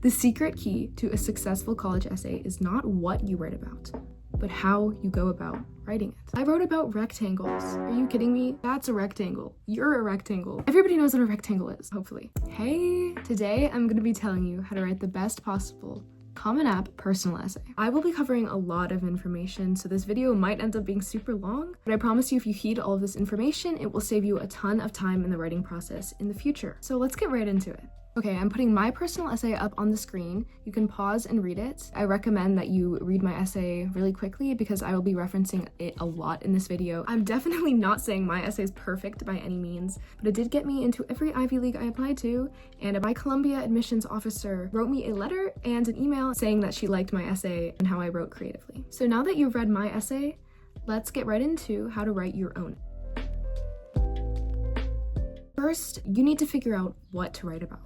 The secret key to a successful college essay is not what you write about, but how you go about writing it. I wrote about rectangles. Are you kidding me? That's a rectangle. You're a rectangle. Everybody knows what a rectangle is, hopefully. Hey, today I'm gonna be telling you how to write the best possible Common App personal essay. I will be covering a lot of information, so this video might end up being super long, but I promise you if you heed all of this information, it will save you a ton of time in the writing process in the future. So let's get right into it. Okay, I'm putting my personal essay up on the screen. You can pause and read it. I recommend that you read my essay really quickly because I will be referencing it a lot in this video. I'm definitely not saying my essay is perfect by any means, but it did get me into every Ivy League I applied to, and my Columbia admissions officer wrote me a letter and an email saying that she liked my essay and how I wrote creatively. So now that you've read my essay, let's get right into how to write your own. First, you need to figure out what to write about.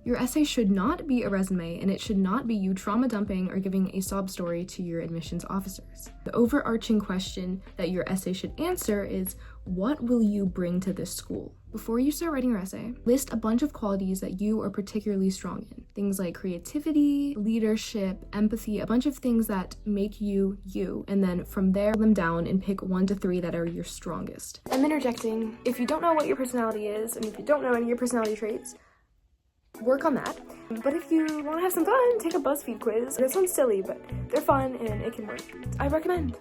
Your essay should not be a resume, and it should not be you trauma dumping or giving a sob story to your admissions officers. The overarching question that your essay should answer is, what will you bring to this school? Before you start writing your essay, list a bunch of qualities that you are particularly strong in. Things like creativity, leadership, empathy, a bunch of things that make you you, and then from there, them down and pick 1 to 3 that are your strongest. I'm interjecting. If you don't know what your personality is, and if you don't know any of your personality traits, work on that. But if you want to have some fun, take a BuzzFeed quiz. This one's silly, but they're fun and it can work. I recommend.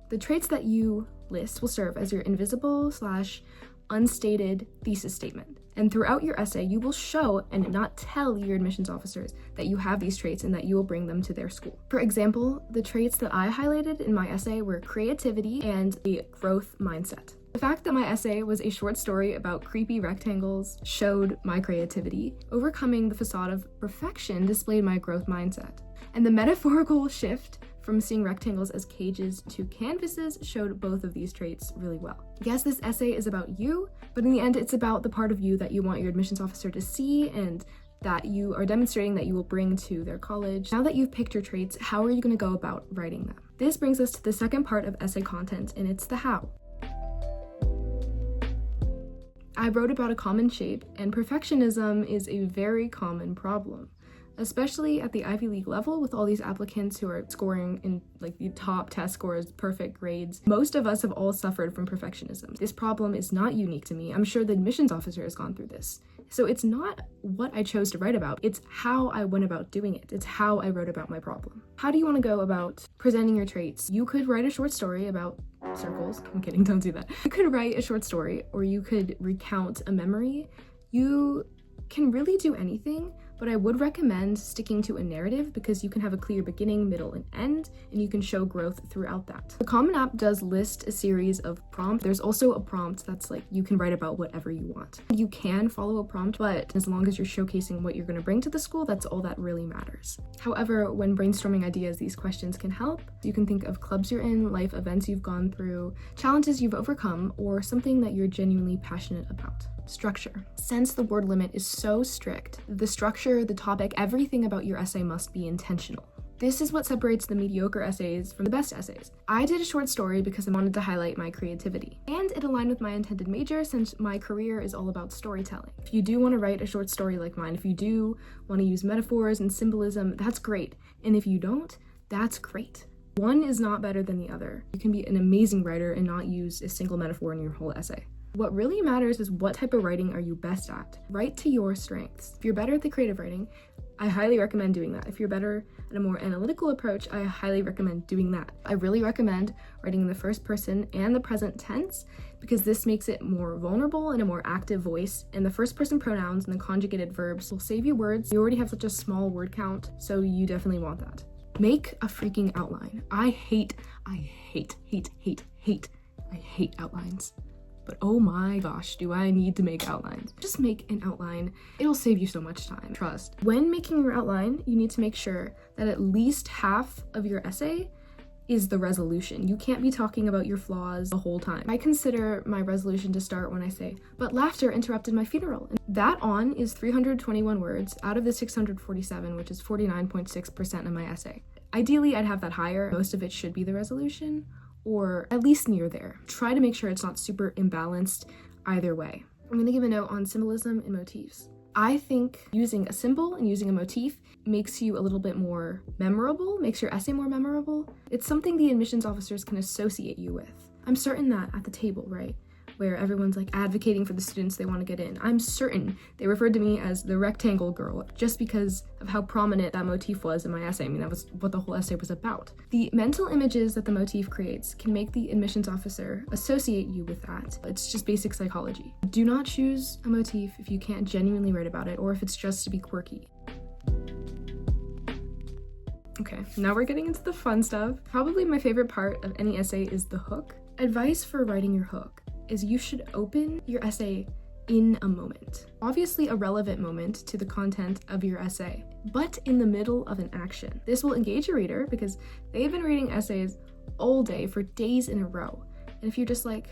The traits that you list will serve as your invisible/unstated thesis statement. And throughout your essay, you will show and not tell your admissions officers that you have these traits and that you will bring them to their school. For example, the traits that I highlighted in my essay were creativity and a growth mindset. The fact that my essay was a short story about creepy rectangles showed my creativity. Overcoming the facade of perfection displayed my growth mindset. And the metaphorical shift from seeing rectangles as cages to canvases showed both of these traits really well. Yes, this essay is about you, but in the end, it's about the part of you that you want your admissions officer to see and that you are demonstrating that you will bring to their college. Now that you've picked your traits, how are you going to go about writing them? This brings us to the second part of essay content, and it's the how. I wrote about a common shape, and perfectionism is a very common problem, especially at the Ivy League level with all these applicants who are scoring in like the top test scores, perfect grades. Most of us have all suffered from perfectionism. This problem is not unique to me. I'm sure the admissions officer has gone through this. So it's not what I chose to write about, it's how I went about doing it. It's how I wrote about my problem. How do you want to go about presenting your traits? You could write a short story about circles. I'm kidding, don't do that. You could write a short story, or you could recount a memory. You can really do anything, but I would recommend sticking to a narrative because you can have a clear beginning, middle, and end, and you can show growth throughout that. The Common App does list a series of prompts. There's also a prompt that's like you can write about whatever you want. You can follow a prompt, but as long as you're showcasing what you're going to bring to the school, that's all that really matters. However, when brainstorming ideas, these questions can help. You can think of clubs you're in, life events you've gone through, challenges you've overcome, or something that you're genuinely passionate about. Structure. Since the word limit is so strict, the structure, the topic, everything about your essay must be intentional. This is what separates the mediocre essays from the best essays. I did a short story because I wanted to highlight my creativity, and it aligned with my intended major since my career is all about storytelling. If you do want to write a short story like mine, if you do want to use metaphors and symbolism, that's great. And if you don't, that's great. One is not better than the other. You can be an amazing writer and not use a single metaphor in your whole essay. What really matters is what type of writing are you best at. Write to your strengths. If you're better at the creative writing, I highly recommend doing that. If you're better at a more analytical approach, I highly recommend doing that. I really recommend writing in the first person and the present tense because this makes it more vulnerable and a more active voice, and the first person pronouns and the conjugated verbs will save you words. You already have such a small word count, so you definitely want that. Make a freaking outline. I hate outlines. But oh my gosh, do I need to make outlines. Just make an outline. It'll save you so much time, trust. When making your outline, you need to make sure that at least half of your essay is the resolution. You can't be talking about your flaws the whole time. I consider my resolution to start when I say, but laughter interrupted my funeral. And that on is 321 words out of the 647, which is 49.6% of my essay. Ideally, I'd have that higher. Most of it should be the resolution, or at least near there. Try to make sure it's not super imbalanced either way. I'm gonna give a note on symbolism and motifs. I think using a symbol and using a motif makes you a little bit more memorable, makes your essay more memorable. It's something the admissions officers can associate you with. I'm certain that at the table, right, where everyone's like advocating for the students they want to get in, I'm certain they referred to me as the rectangle girl just because of how prominent that motif was in my essay. I mean, that was what the whole essay was about. The mental images that the motif creates can make the admissions officer associate you with that. It's just basic psychology. Do not choose a motif if you can't genuinely write about it or if it's just to be quirky. Okay, now we're getting into the fun stuff. Probably my favorite part of any essay is the hook. Advice for writing your hook is you should open your essay in a moment. Obviously a relevant moment to the content of your essay, but in the middle of an action. This will engage your reader because they've been reading essays all day for days in a row. And if you're just like,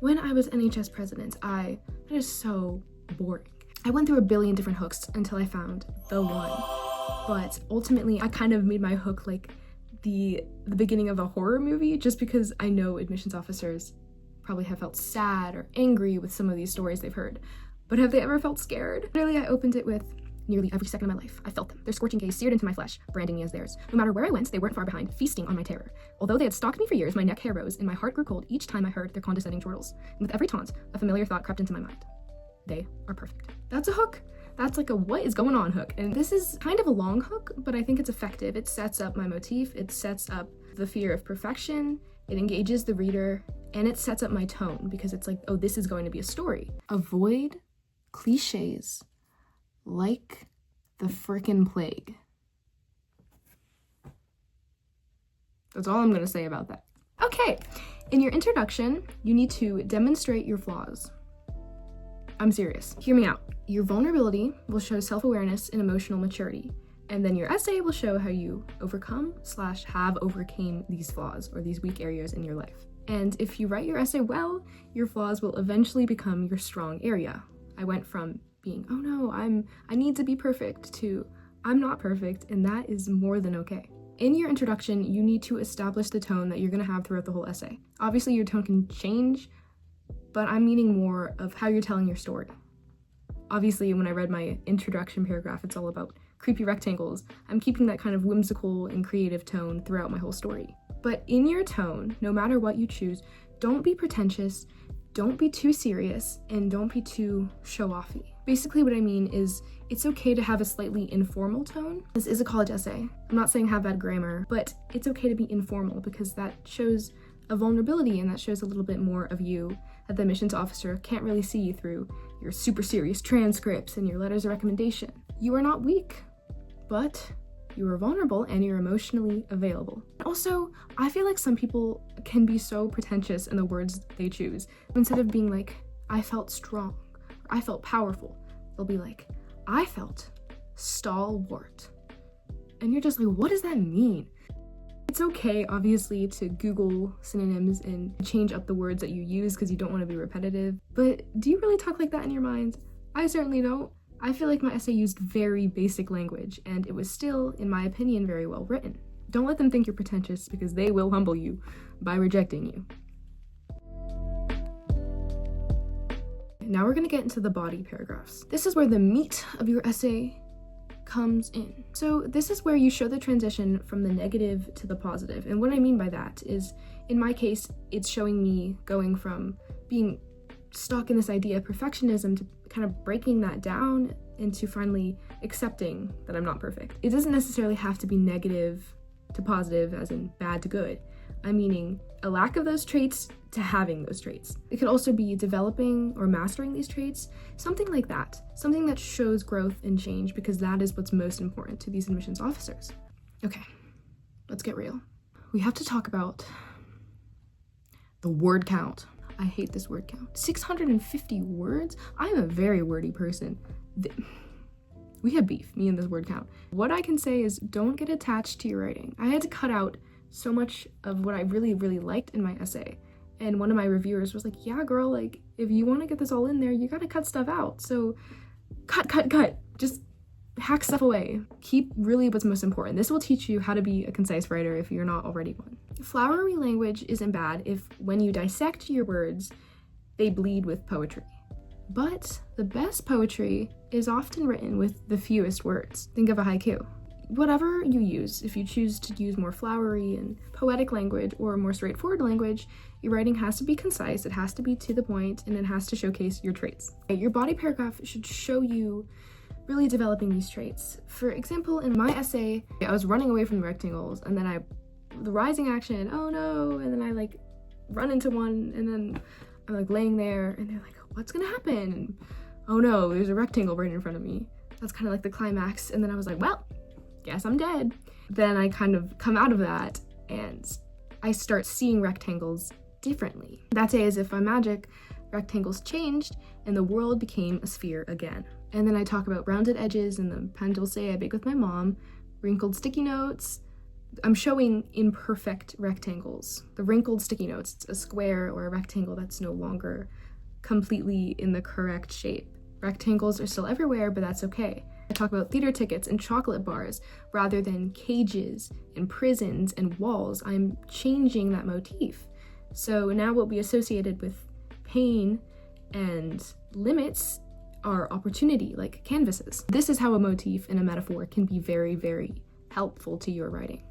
when I was NHS president, that is so boring. I went through a billion different hooks until I found the one. But ultimately, I kind of made my hook like the beginning of a horror movie just because I know admissions officers probably have felt sad or angry with some of these stories they've heard. But have they ever felt scared? Literally, I opened it with, nearly every second of my life, I felt them. Their scorching gaze seared into my flesh, branding me as theirs. No matter where I went, they weren't far behind, feasting on my terror. Although they had stalked me for years, my neck hair rose, and my heart grew cold each time I heard their condescending chortles. And with every taunt, a familiar thought crept into my mind. They are perfect. That's a hook. That's like a what is going on hook. And this is kind of a long hook, but I think it's effective. It sets up my motif, it sets up the fear of perfection, it engages the reader, and it sets up my tone because it's like, oh, this is going to be a story. Avoid cliches like the frickin' plague. That's all I'm gonna say about that. Okay, in your introduction, you need to demonstrate your flaws. I'm serious. Hear me out. Your vulnerability will show self-awareness and emotional maturity, and then your essay will show how you overcome/have overcame these flaws or these weak areas in your life. And if you write your essay well, your flaws will eventually become your strong area. I went from being, oh no, I need to be perfect to I'm not perfect, and that is more than okay. In your introduction, you need to establish the tone that you're gonna have throughout the whole essay. Obviously, your tone can change, but I'm meaning more of how you're telling your story. Obviously, when I read my introduction paragraph, it's all about creepy rectangles. I'm keeping that kind of whimsical and creative tone throughout my whole story. But in your tone, no matter what you choose, don't be pretentious, don't be too serious, and don't be too show-offy. Basically what I mean is it's okay to have a slightly informal tone. This is a college essay. I'm not saying have bad grammar, but it's okay to be informal because that shows a vulnerability and that shows a little bit more of you that the admissions officer can't really see through your super serious transcripts and your letters of recommendation. You are not weak, but you are vulnerable and you're emotionally available. Also, I feel like some people can be so pretentious in the words they choose. Instead of being like, I felt strong, or I felt powerful, they'll be like, I felt stalwart. And you're just like, what does that mean? It's okay, obviously, to Google synonyms and change up the words that you use because you don't want to be repetitive, but do you really talk like that in your mind? I certainly don't. I feel like my essay used very basic language, and it was still, in my opinion, very well written. Don't let them think you're pretentious because they will humble you by rejecting you. Now we're gonna get into the body paragraphs. This is where the meat of your essay comes in. So this is where you show the transition from the negative to the positive. And what I mean by that is, in my case, it's showing me going from being stuck in this idea of perfectionism to kind of breaking that down into finally accepting that I'm not perfect. It doesn't necessarily have to be negative to positive, as in bad to good. I'm meaning a lack of those traits to having those traits. It could also be developing or mastering these traits, something like that. Something that shows growth and change because that is what's most important to these admissions officers. Okay, let's get real. We have to talk about the word count. I hate this word count. 650 words? I'm a very wordy person. We have beef, me and this word count. What I can say is don't get attached to your writing. I had to cut out so much of what I really, really liked in my essay. And one of my reviewers was like, yeah, girl, like, if you want to get this all in there, you gotta cut stuff out. So cut. Just hack stuff away. Keep really what's most important. This will teach you how to be a concise writer if you're not already one. Flowery language isn't bad if when you dissect your words, they bleed with poetry. But the best poetry is often written with the fewest words. Think of a haiku. Whatever you use, if you choose to use more flowery and poetic language or more straightforward language, your writing has to be concise, it has to be to the point, and it has to showcase your traits. Your body paragraph should show you really developing these traits. For example, in my essay, I was running away from the rectangles, and then the rising action, oh no, and then I like run into one, and then I'm like laying there, and they're like, what's gonna happen? And, oh no, there's a rectangle right in front of me. That's kind of like the climax, and then I was like, well, guess I'm dead. Then I kind of come out of that and I start seeing rectangles differently. That day, as if by magic, rectangles changed and the world became a sphere again. And then I talk about rounded edges and the pain dulce I bake with my mom, wrinkled sticky notes. I'm showing imperfect rectangles. The wrinkled sticky notes, it's a square or a rectangle that's no longer completely in the correct shape. Rectangles are still everywhere, but that's okay. I talk about theater tickets and chocolate bars rather than cages and prisons and walls. I'm changing that motif. So now what we associated with pain and limits are opportunity, like canvases. This is how a motif and a metaphor can be very, very helpful to your writing.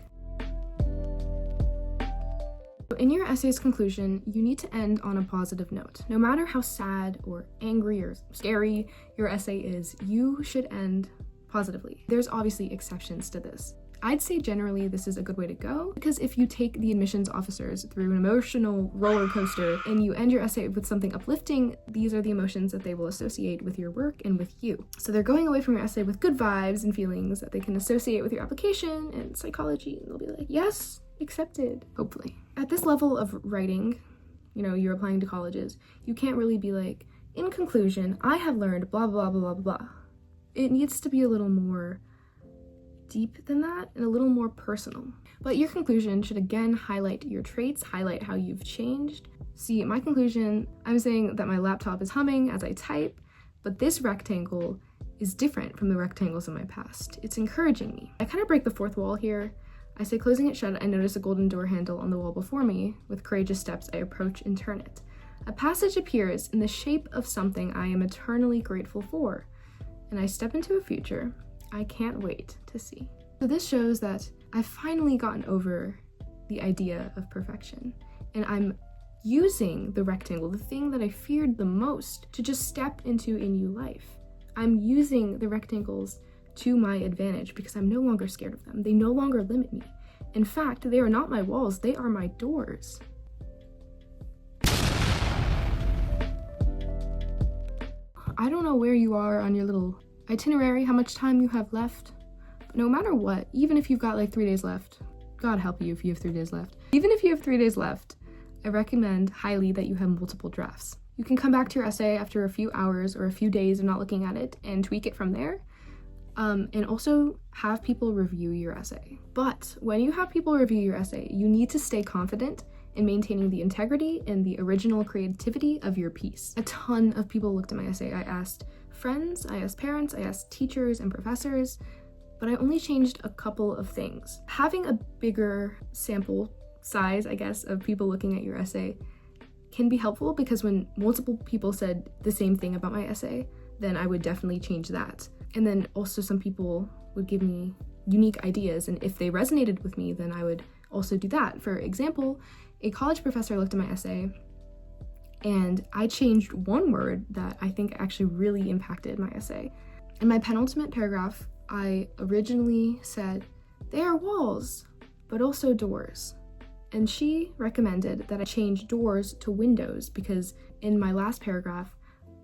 In your essay's conclusion, you need to end on a positive note. No matter how sad or angry or scary your essay is, you should end positively. There's obviously exceptions to this. I'd say generally this is a good way to go, because if you take the admissions officers through an emotional roller coaster and you end your essay with something uplifting, these are the emotions that they will associate with your work and with you. So they're going away from your essay with good vibes and feelings that they can associate with your application and psychology, and they'll be like, yes, accepted, hopefully. At this level of writing, you're applying to colleges, you can't really be like, in conclusion, I have learned blah, blah, blah, blah, blah. It needs to be a little more deep than that and a little more personal. But your conclusion should again highlight your traits, highlight how you've changed. See, my conclusion, I'm saying that my laptop is humming as I type, but this rectangle is different from the rectangles in my past. It's encouraging me. I kind of break the fourth wall here. I say, closing it shut, I notice a golden door handle on the wall before me. With courageous steps, I approach and turn it. A passage appears in the shape of something I am eternally grateful for, and I step into a future I can't wait to see. So this shows that I've finally gotten over the idea of perfection, and I'm using the rectangle, the thing that I feared the most, to just step into a new life. I'm using the rectangles to my advantage because I'm no longer scared of them. They no longer limit me. In fact, they are not my walls, they are my doors. I don't know where you are on your little itinerary, how much time you have left, but no matter what, even if you've got like 3 days left, God help you if you have 3 days left. Even if you have 3 days left, I recommend highly that you have multiple drafts. You can come back to your essay after a few hours or a few days of not looking at it and tweak it from there. And also have people review your essay. But when you have people review your essay, you need to stay confident in maintaining the integrity and the original creativity of your piece. A ton of people looked at my essay. I asked friends, I asked parents, I asked teachers and professors, but I only changed a couple of things. Having a bigger sample size, I guess, of people looking at your essay can be helpful, because when multiple people said the same thing about my essay, then I would definitely change that. And then also some people would give me unique ideas, and if they resonated with me, then I would also do that. For example, a college professor looked at my essay and I changed one word that I think actually really impacted my essay. In my penultimate paragraph, I originally said, they are walls, but also doors. And she recommended that I change doors to windows, because in my last paragraph,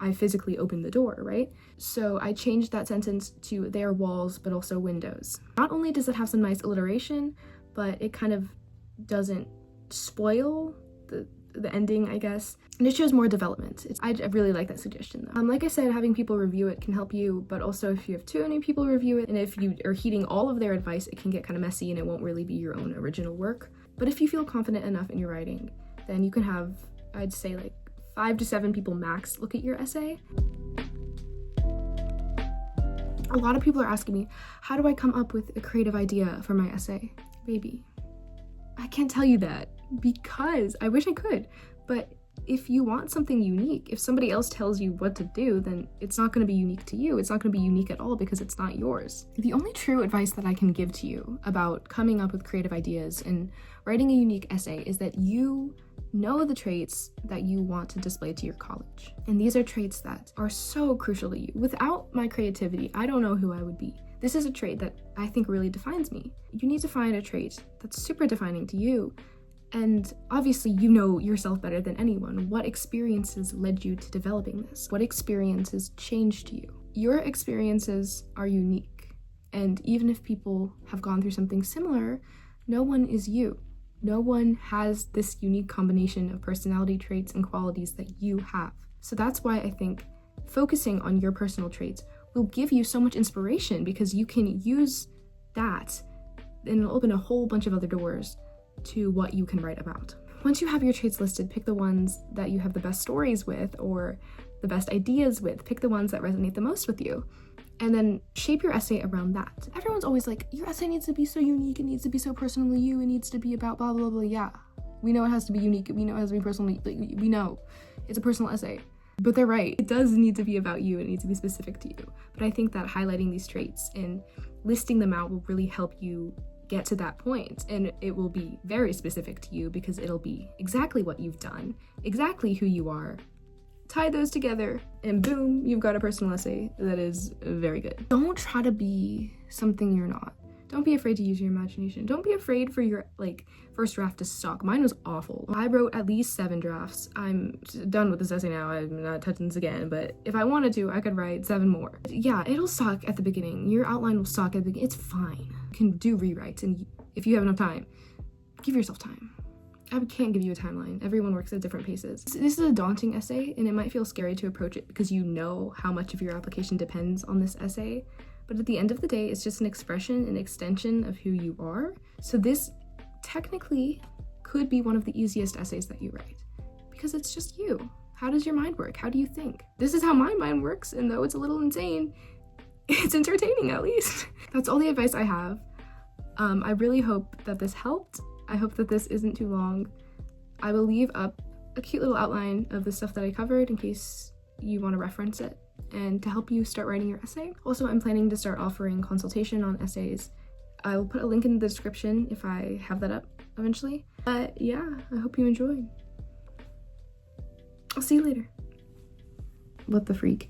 I physically opened the door, right? So I changed that sentence to they are walls, but also windows. Not only does it have some nice alliteration, but it kind of doesn't spoil the ending, I guess. And it shows more development. I really like that suggestion though. Like I said, having people review it can help you, but also if you have too many people review it, and if you are heeding all of their advice, it can get kind of messy and it won't really be your own original work. But if you feel confident enough in your writing, then you can have, I'd say like 5 to 7 people max look at your essay. A lot of people are asking me, how do I come up with a creative idea for my essay? Baby, I can't tell you that, because I wish I could, but if you want something unique, if somebody else tells you what to do, then it's not going to be unique to you. It's not going to be unique at all because it's not yours. The only true advice that I can give to you about coming up with creative ideas and writing a unique essay is that you know the traits that you want to display to your college. And these are traits that are so crucial to you. Without my creativity, I don't know who I would be. This is a trait that I think really defines me. You need to find a trait that's super defining to you. And obviously, you know yourself better than anyone. What experiences led you to developing this? What experiences changed you? Your experiences are unique. And even if people have gone through something similar, no one is you. No one has this unique combination of personality traits and qualities that you have. So that's why I think focusing on your personal traits will give you so much inspiration, because you can use that and it'll open a whole bunch of other doors to what you can write about. Once you have your traits listed, pick the ones that you have the best stories with or the best ideas with. Pick the ones that resonate the most with you. And then shape your essay around that. Everyone's always like, your essay needs to be so unique, it needs to be so personally you, it needs to be about blah, blah, blah. Yeah, we know it has to be unique, we know it has to be personally, we know it's a personal essay. But they're right, it does need to be about you, it needs to be specific to you. But I think that highlighting these traits and listing them out will really help you get to that point, and it will be very specific to you because it'll be exactly what you've done, exactly who you are. Tie those together and boom, you've got a personal essay that is very good. Don't try to be something you're not. Don't be afraid to use your imagination. Don't be afraid for your first draft to suck. Mine was awful. I wrote at least 7 drafts. I'm done with this essay now. I'm not touching this again, but if I wanted to, I could write 7 more. Yeah, it'll suck at the beginning. Your outline will suck at the beginning. It's fine. You can do rewrites, and if you have enough time, give yourself time. I can't give you a timeline. Everyone works at different paces. This is a daunting essay, and it might feel scary to approach it because you know how much of your application depends on this essay. But at the end of the day, it's just an expression, an extension of who you are. So this technically could be one of the easiest essays that you write because it's just you. How does your mind work? How do you think? This is how my mind works, and though it's a little insane, it's entertaining at least. That's all the advice I have. I really hope that this helped. I hope that this isn't too long. I will leave up a cute little outline of the stuff that I covered in case you want to reference it and to help you start writing your essay. Also, I'm planning to start offering consultation on essays. I will put a link in the description if I have that up eventually. But yeah, I hope you enjoyed. I'll see you later. What the freak?